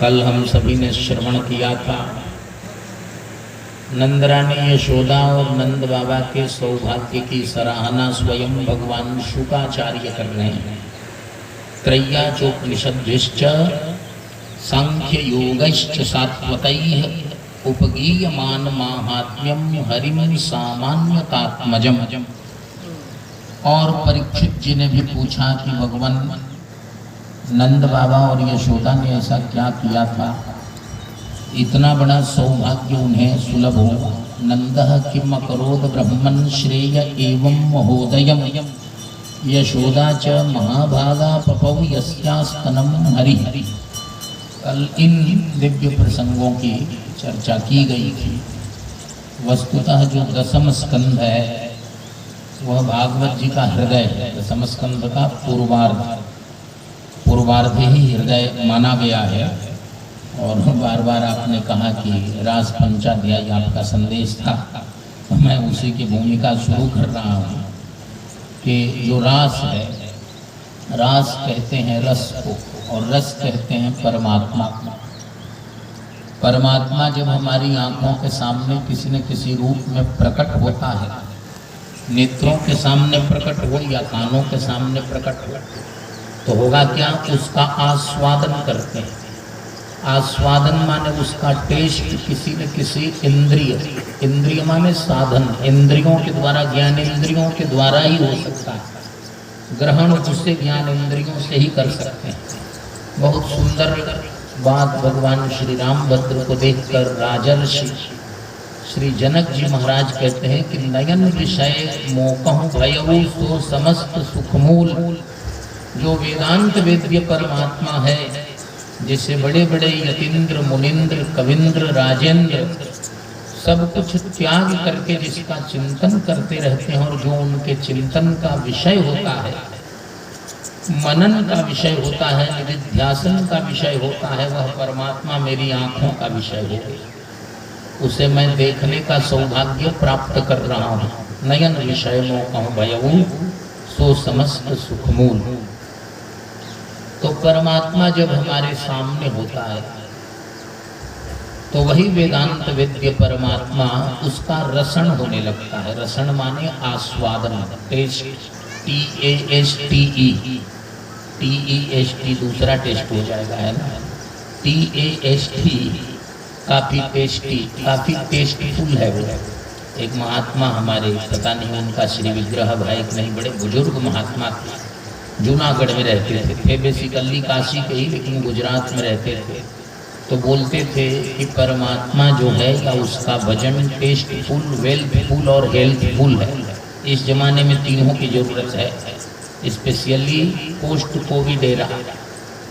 कल हम सभी ने श्रवण किया था नंदरानी यशोदा और नंद बाबा के सौभाग्य की सराहना स्वयं भगवान शुकाचार्य कर रहे हैं। त्रय्याचोपनिषद्भिश्च सांख्य योगश्च सात्वतैः उपगीयमान माहात्म्यम हरिम सामान्यतात्मजम। और परीक्षित जी ने भी पूछा कि भगवान नंद बाबा और यशोदा ने ऐसा क्या किया था, इतना बड़ा सौभाग्य उन्हें सुलभ हो। नंदः किम अकरोद ब्रह्मन् श्रेय एवं महोदयम यशोदा च महाभागा पपौ यस्यास्तनम हरि। कल इन दिव्य प्रसंगों की चर्चा की गई थी। वस्तुतः जो दसम स्कंध है वह भागवत जी का हृदय है। दसम स्कंध का पूर्वार्ध ही हृदय माना गया है। और बार बार आपने कहा कि रास पंचाध्यायी आपका संदेश था, तो मैं उसी की भूमिका शुरू कर रहा हूँ कि जो रास है, रास कहते हैं रस को, और रस कहते हैं परमात्मा। परमात्मा जब हमारी आंखों के सामने किसी न किसी रूप में प्रकट होता है, नेत्रों के सामने प्रकट हो या कानों के सामने प्रकट हो, तो होगा क्या, उसका आस्वादन करते हैं। आस्वादन माने उसका टेस्ट किसी न किसी इंद्रिय माने साधन, इंद्रियों के द्वारा, ज्ञान इंद्रियों के द्वारा ही हो सकता है। ग्रहण उसे ज्ञान इंद्रियों से ही कर सकते हैं। बहुत सुंदर बात भगवान श्री रामभद्र को देखकर राजर्षि श्री जनक जी महाराज कहते हैं कि नयन विषय मोकहु भयउ सो समस्त सुखमूल। जो वेदांत वेद्य परमात्मा है, जिसे बड़े बड़े यतीन्द्र मुनिंद्र कविंद्र राजेंद्र सब कुछ त्याग करके जिसका चिंतन करते रहते हैं, और जो उनके चिंतन का विषय होता है, मनन का विषय होता है, निधिध्यासन का विषय होता है, वह परमात्मा मेरी आंखों का विषय हो गई। उसे मैं देखने का सौभाग्य प्राप्त कर रहा हूँ। नयन विषय मोकहु भयउ सो समस्त सुखमूल। तो परमात्मा जब हमारे सामने होता है तो वही वेदांत वेद्य परमात्मा, उसका रसण होने लगता है। रसण माने आस्वादन, टेस्ट, TASTE, TEST दूसरा टेस्ट हो जाएगा, है ना। TAST काफी टेस्टी, काफी टेस्टफुल है वो। एक महात्मा हमारे, पता नहीं उनका श्री विग्रह भाई नहीं, बड़े बुजुर्ग महात्मा थे, जूनागढ़ में रहते थे बेसिकली काशी के ही, लेकिन गुजरात में रहते थे। तो बोलते थे कि परमात्मा जो है या उसका भजन टेस्टफुल, वेल्थफुल और हेल्थफुल है। इस जमाने में तीनों की जरूरत है। स्पेशली पोस्ट कोविड एरा,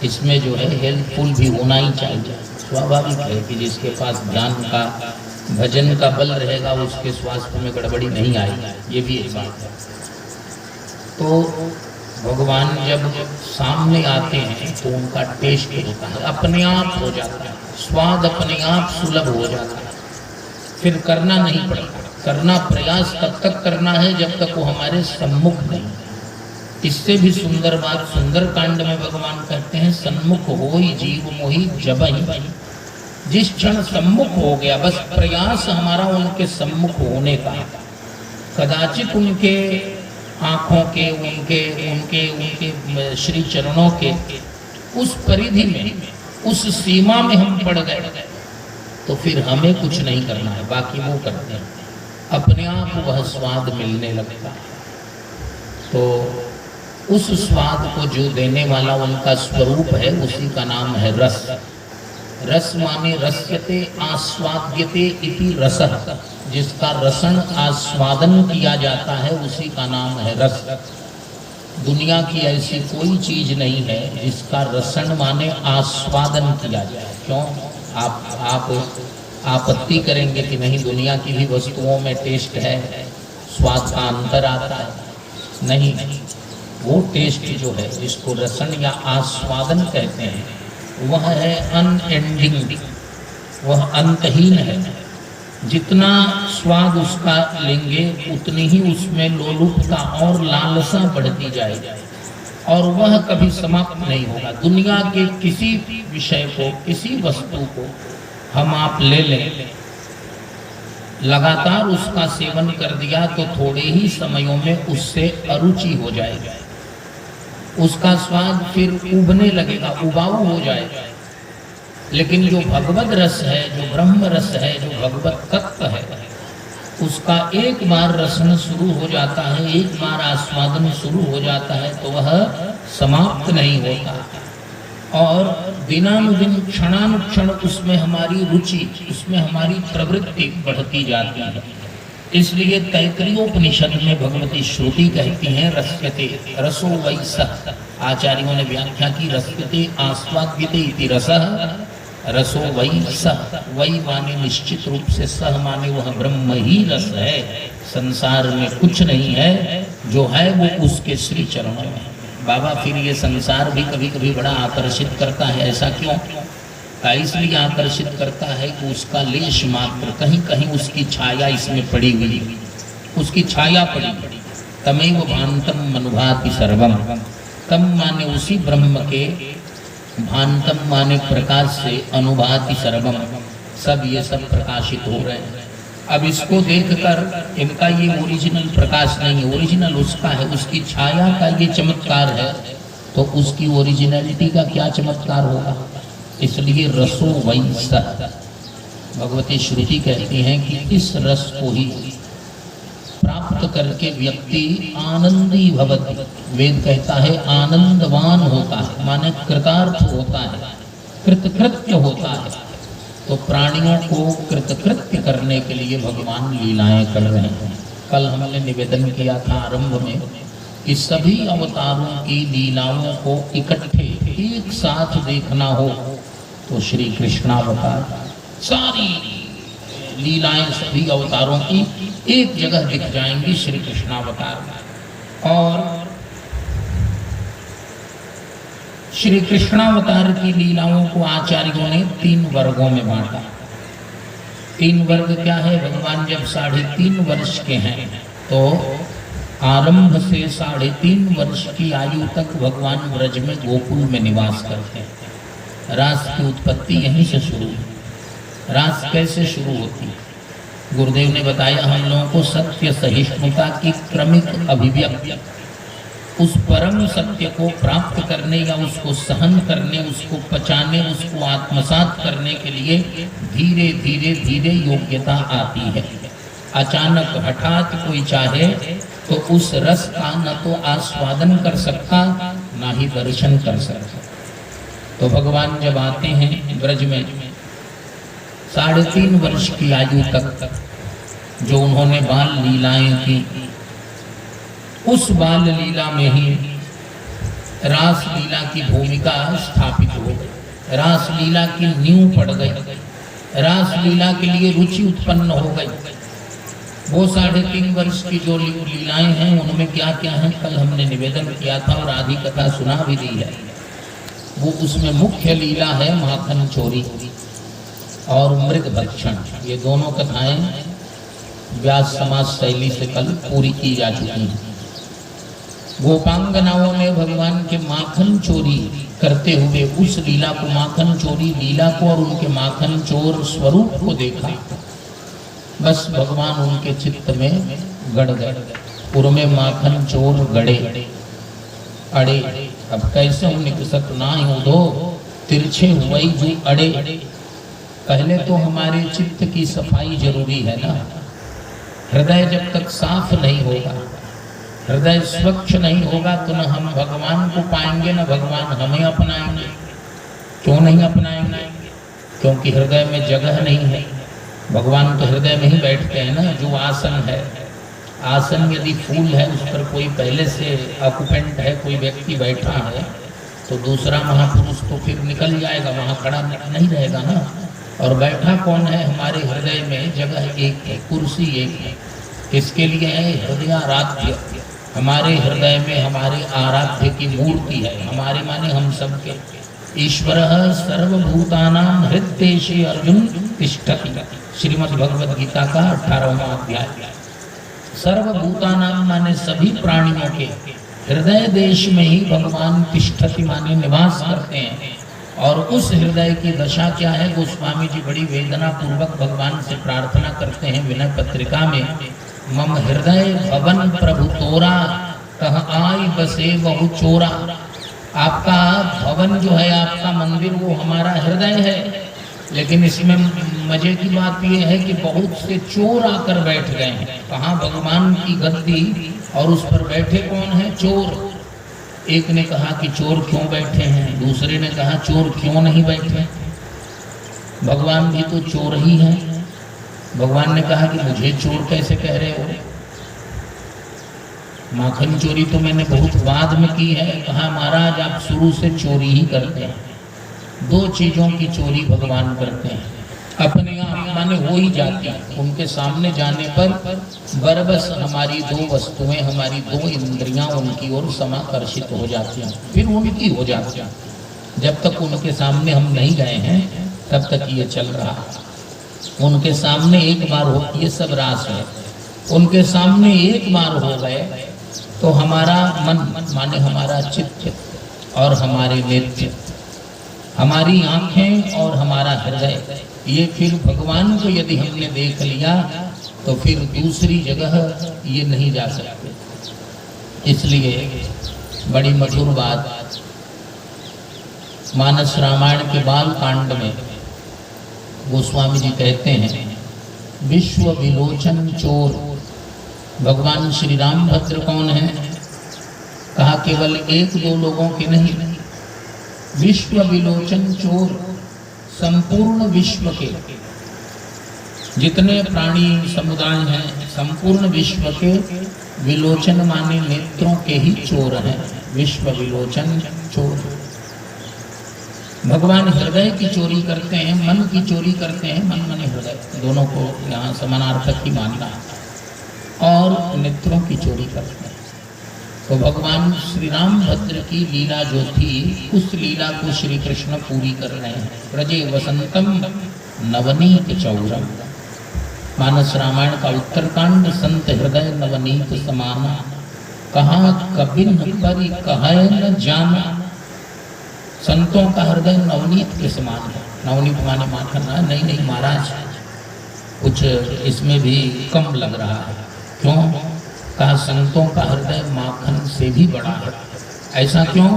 इसमें जो है हेल्थफुल भी होना ही चाहिए। स्वाभाविक है कि जिसके पास ध्यान का, भजन का बल रहेगा, उसके स्वास्थ्य में गड़बड़ी नहीं आएगी। ये भी एक बात है। तो भगवान जब सामने आते हैं तो उनका टेस्ट होता है, अपने आप हो जाता है, स्वाद अपने आप सुलभ हो जाता है। फिर करना नहीं पड़ता। करना प्रयास तब तक करना है जब तक वो हमारे सम्मुख नहीं। इससे भी सुंदर बात सुंदर कांड में भगवान कहते हैं, सन्मुख होई जीव मोहि जबहि। जिस क्षण सम्मुख हो गया, बस प्रयास हमारा उनके सम्मुख होने का। कदाचित उनके आँखों के, उनके श्री चरणों के उस परिधि में, उस सीमा में हम पड़ गए, तो फिर हमें कुछ नहीं करना है, बाकी वो करते हैं। अपने आप वह स्वाद मिलने लगता है। तो उस स्वाद को जो देने वाला उनका स्वरूप है, उसी का नाम है रस। रस माने रस्यते आस्वाद्यते इति रसः। जिसका रसन आस्वादन किया जाता है, उसी का नाम है रस। दुनिया की ऐसी कोई चीज नहीं है जिसका रसन माने आस्वादन किया जाए। क्यों? आप आपत्ति करेंगे कि नहीं, दुनिया की भी वस्तुओं में टेस्ट है, स्वाद का अंतर आता है। नहीं, वो टेस्ट जो है, जिसको रसन या आस्वादन कहते हैं, वह है अनएंडिंग, वह अंतहीन है। जितना स्वाद उसका लेंगे उतनी ही उसमें लोलुपता और लालसा बढ़ती जाएगी। और वह कभी समाप्त नहीं होगा। दुनिया के किसी विषय को, किसी वस्तु को हम आप ले लें, लगातार उसका सेवन कर दिया तो थोड़े ही समयों में उससे अरुचि हो जाएगा, उसका स्वाद फिर उबने लगेगा, उबाऊ हो जाएगा। लेकिन जो भगवत रस है, जो ब्रह्म रस है, जो भगवत तत्व है, उसका एक बार रसन शुरू हो जाता है, एक बार आस्वादन शुरू हो जाता है तो वह समाप्त नहीं होता और दिनानुदिन क्षणानुक्षण उसमें हमारी रुचि, उसमें हमारी प्रवृत्ति बढ़ती जाती है। इसलिए तैतरीयोपनिषद में भगवती श्रुति कहती हैं रस्यते रसो वै सः। आचार्यों ने व्याख्या की रस्यते आस्वाद्यते इति रसः, रसो वै सः। वै माने निश्चित रूप से, सह माने वह ब्रह्म ही रस है। संसार में कुछ नहीं है, जो है वो उसके श्री चरणों में। बाबा फिर ये संसार भी कभी कभी बड़ा आकर्षित करता है, ऐसा क्यों? इसलिए आकर्षित करता है कि उसका लेश मात्र, कहीं कहीं उसकी छाया इसमें पड़ी हुई, उसकी छाया पड़ी। तमेव भान्तम मनुभाति सर्वम। तम माने उसी ब्रह्म के, भान्तम माने प्रकाश से, अनुभाति सर्वम, सब ये सब प्रकाशित हो रहे हैं। अब इसको देखकर इनका ये ओरिजिनल प्रकाश नहीं है, ओरिजिनल उसका है, उसकी छाया का ये चमत्कार है, तो उसकी ओरिजिनलिटी का क्या चमत्कार होगा? इसलिए रसो वै सः। भगवती श्रुति कहती हैं कि इस रस को ही प्राप्त करके व्यक्ति आनंदी भवति। वेद कहता है आनंदवान होता है, माने कृतार्थ होता है, कृतकृत्य होता है। तो प्राणियों को कृतकृत्य करने के लिए भगवान लीलाएं कर रहे हैं। कल हमने निवेदन किया था आरंभ में कि सभी अवतारों की लीलाओं को इकट्ठे एक साथ देखना हो तो श्री कृष्णावतार, सारी लीलाएं सभी अवतारों की एक जगह दिख जाएंगी श्री कृष्णावतार। और श्री कृष्णावतार की लीलाओं को आचार्यों ने 3 वर्गों में बांटा। 3 वर्ग क्या है? भगवान जब 3.5 वर्ष के हैं तो आरंभ से 3.5 वर्ष की आयु तक भगवान ब्रज में गोकुल में निवास करते हैं। रास की उत्पत्ति यहीं से शुरू है। रास कैसे शुरू होती है? गुरुदेव ने बताया हम लोगों को सत्य सहिष्णुता की क्रमिक अभिव्यक्ति, उस परम सत्य को प्राप्त करने या उसको सहन करने, उसको पचाने, उसको आत्मसात करने के लिए धीरे धीरे धीरे योग्यता आती है। अचानक हठात कोई चाहे तो उस रस का न तो आस्वादन कर सकता, ना ही दर्शन कर सकता। तो भगवान जब आते हैं ब्रज में 3.5 वर्ष की आयु तक जो उन्होंने बाल लीलाएं की, उस बाल लीला में ही रास लीला की भूमिका स्थापित हो गई। रास लीला की नींव पड़ गई, रास लीला के लिए रुचि उत्पन्न हो गई। वो 3.5 वर्ष की जो लीलाएं हैं उनमें क्या क्या है कल हमने निवेदन किया था और आदि कथा सुना भी दी है। वो उसमें मुख्य लीला है माखन चोरी और मृग भक्षण। ये दोनों कथाएं व्यास समाज शैली से कल पूरी की जा चुकी हैं। गोपांगनाओं ने भगवान के माखन चोरी करते हुए उस लीला को, माखन चोरी लीला को और उनके माखन चोर स्वरूप को देखा। बस भगवान उनके चित्त में गड़ गए। पूर्व में माखन चोर गड़े अड़े, अब कैसे हम निकसत ना हो दो तिरछे हुए जो अड़े। पहले तो हमारे चित्त की सफाई जरूरी है ना। हृदय जब तक साफ नहीं होगा, हृदय स्वच्छ नहीं होगा तो न हम भगवान को पाएंगे न भगवान हमें अपनाएंगे। क्यों नहीं अपनाएंगे? क्योंकि हृदय में जगह नहीं है। भगवान तो हृदय में ही बैठते हैं ना। जो आसन है, आसन यदि फूल है उस पर कोई पहले से ऑक्यूपेंट है, कोई व्यक्ति बैठा है तो दूसरा महापुरुष तो फिर निकल जाएगा, वहाँ खड़ा नहीं रहेगा ना। और बैठा कौन है? हमारे हृदय में जगह एक है, कुर्सी एक है। किसके लिए है? हृदयाराध्य। हमारे हृदय में हमारे आराध्य की मूर्ति है। हमारे माने हम सबके। ईश्वरः सर्वभूतानां हृद्देशे अर्जुन तिष्ठति। श्रीमद् भगवद गीता का 18वां अध्याय। सर्वभूतानां माने सभी प्राणियों के, हृदय देश में ही भगवान तिष्ठति माने निवास करते हैं। और उस हृदय की दशा क्या है, गोस्वामी जी बड़ी वेदना पूर्वक भगवान से प्रार्थना करते हैं विनय पत्रिका में, मम हृदय भवन प्रभु तोरा, कह आई बसे बहु चोरा। आपका भवन जो है, आपका मंदिर, वो हमारा हृदय है, लेकिन इसमें मजे की बात यह है कि बहुत से चोर आकर बैठ गए हैं। कहाँ भगवान की गद्दी और उस पर बैठे कौन है? चोर। एक ने कहा कि चोर क्यों बैठे हैं, दूसरे ने कहा चोर क्यों नहीं बैठे। भगवान भी तो चोर ही हैं। भगवान ने कहा कि मुझे चोर कैसे कह रहे हो? माखन चोरी तो मैंने बहुत बाद में की है। कहा महाराज आप शुरू से चोरी ही करते हैं। दो चीजों की चोरी भगवान करते हैं, अपने आप माने हो ही जाती है, उनके सामने जाने पर बरबस हमारी दो वस्तुएं, हमारी दो इंद्रियां उनकी ओर समाकर्षित हो जाती हैं, फिर उनकी हो जाती हैं। जब तक उनके सामने हम नहीं गए हैं तब तक ये चल रहा है। उनके सामने एक बार हो, ये सब रास है, उनके सामने एक बार हो गए तो हमारा मन माने हमारा चित्त और हमारे नेत्र, हमारी आंखें और हमारा हृदय, ये फिर भगवान को यदि हमने देख लिया तो फिर दूसरी जगह ये नहीं जा सकते। इसलिए बड़ी मधुर बात मानस रामायण के बाल कांड में गोस्वामी जी कहते हैं, विश्व विलोचन चोर। भगवान श्री रामभद्र कौन है? कहा केवल एक दो लोगों के नहीं, विश्व विलोचन चोर, संपूर्ण विश्व के जितने प्राणी समुदाय हैं, संपूर्ण विश्व के विलोचन माने नेत्रों के ही चोर हैं। विश्व विलोचन चोर। भगवान हृदय की चोरी करते हैं, मन की चोरी करते हैं, मन माने हृदय, दोनों को यहाँ समानार्थक ही मानना है, और नेत्रों की चोरी करते हैं। तो भगवान श्री रामभद्र की लीला जो थी, उस लीला को श्री कृष्ण पूरी कर रहे हैं। प्रजे वसंतम नवनीत चौरम। मानस रामायण का उत्तरकांड, संत हृदय नवनीत समाना, कहा कबिन परि कहे न जाना। संतों का हृदय नवनीत के समान है। नवनीत माने माखन। नहीं महाराज, कुछ इसमें भी कम लग रहा है। क्यों? कहा संतों का हृदय माखन से भी बड़ा है। ऐसा क्यों?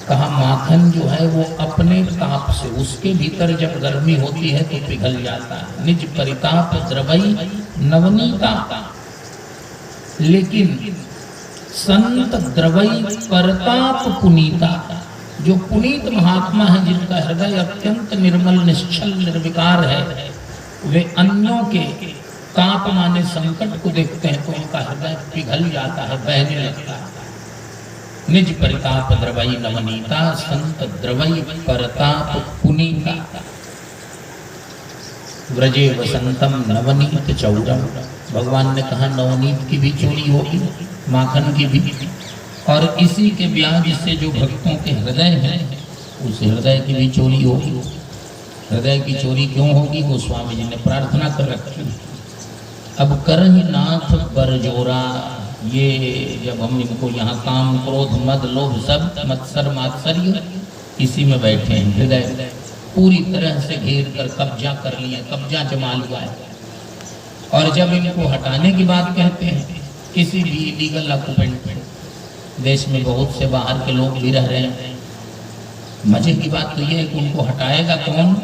कहा माखन जो है वो अपने ताप से, उसके भीतर जब गर्मी होती है तो पिघल जाता है। निज परिताप द्रवई नवनीता, लेकिन संत द्रवई परताप पुनीता। जो पुनीत महात्मा है, जिनका हृदय अत्यंत निर्मल निश्चल निर्विकार है, वे अन्यों के ताप माने संकट को देखते हैं तो उनका हृदय पिघल जाता है, बहने लगता है। निज परिताप द्रवई नवनीता, संत द्रवई परताप पुनीता। व्रजे वसंतम नवनीत चौरम। भगवान ने कहा नवनीत की भी चोरी होगी, माखन की भी, और इसी के ब्याज से जो भक्तों के हृदय हैं, उस हृदय की भी चोरी होगी। हृदय की चोरी क्यों होगी? गोस्वामी जी ने प्रार्थना कर रखी। अब करहि नाथ बरजोरा। ये जब हम इनको यहाँ काम क्रोध मद लोभ सब मत्सर मात्सर्य इसी में बैठे हैं, हृदय पूरी तरह से घेर कर कब्जा कर लिया, कब्जा जमा लिया है। और जब इनको हटाने की बात कहते हैं, किसी भी इलीगल ऑक्यूपेंट में, देश में बहुत से बाहर के लोग भी रह रहे हैं, मजे की बात तो ये है कि उनको हटाएगा कौन?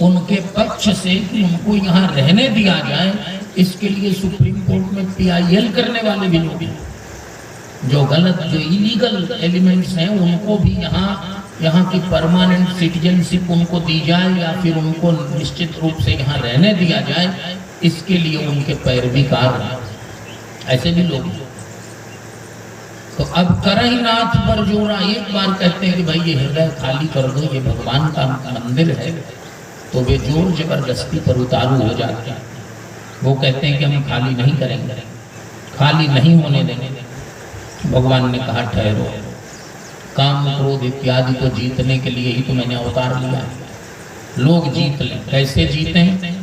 उनके पक्ष से उनको यहाँ रहने दिया जाए, इसके लिए सुप्रीम कोर्ट में PIL करने वाले भी लोग हैं। जो गलत, जो इलीगल एलिमेंट्स हैं, उनको भी यहाँ की परमानेंट सिटीजनशिप उनको दी जाए, या फिर उनको निश्चित रूप से यहाँ रहने दिया जाए, इसके लिए उनके पैरवीकार ऐसे भी लोग। तो अब करहि नाथ बरजोरा। एक बार कहते हैं कि भाई ये हृदय खाली कर दो, ये भगवान का मंदिर है, तो वे जोर जबरदस्ती पर उतारू हो जाते हैं। वो कहते हैं कि हम खाली नहीं करेंगे, खाली नहीं होने देंगे। भगवान ने कहा ठहरो, काम क्रोध इत्यादि को जीतने के लिए ही तो मैंने अवतार लिया है। लोग जीत लें, कैसे जीतें?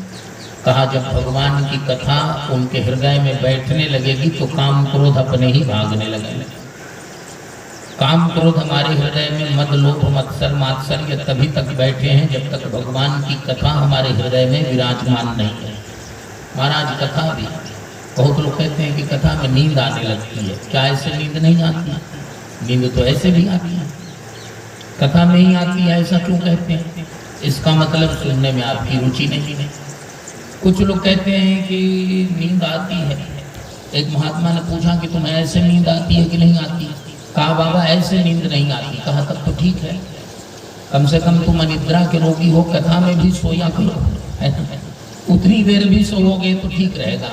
कहा जब भगवान की कथा उनके हृदय में बैठने लगेगी तो काम क्रोध अपने ही भागने लगेंगे। काम क्रोध हमारे हृदय में, मद लोभ मत्सर मात्सर्य तभी तक बैठे हैं जब तक भगवान की कथा हमारे हृदय में विराजमान नहीं है। महाराज कथा भी, बहुत लोग कहते हैं कि कथा में नींद आने लगती है। क्या ऐसे नींद नहीं आती? नींद तो ऐसे भी आती है, कथा में ही आती है। ऐसा क्यों कहते हैं? इसका मतलब सुनने में आपकी रुचि नहीं है। कुछ लोग कहते हैं कि नींद आती है। एक महात्मा ने पूछा कि तुम्हें ऐसे नींद आती है कि नहीं आती? कहा बाबा ऐसे नींद नहीं आती। कहा तब तो ठीक है, कम से कम तुम अनिद्रा के रोगी हो, कथा में भी सोया करो, उतनी देर भी सोओगे तो ठीक रहेगा।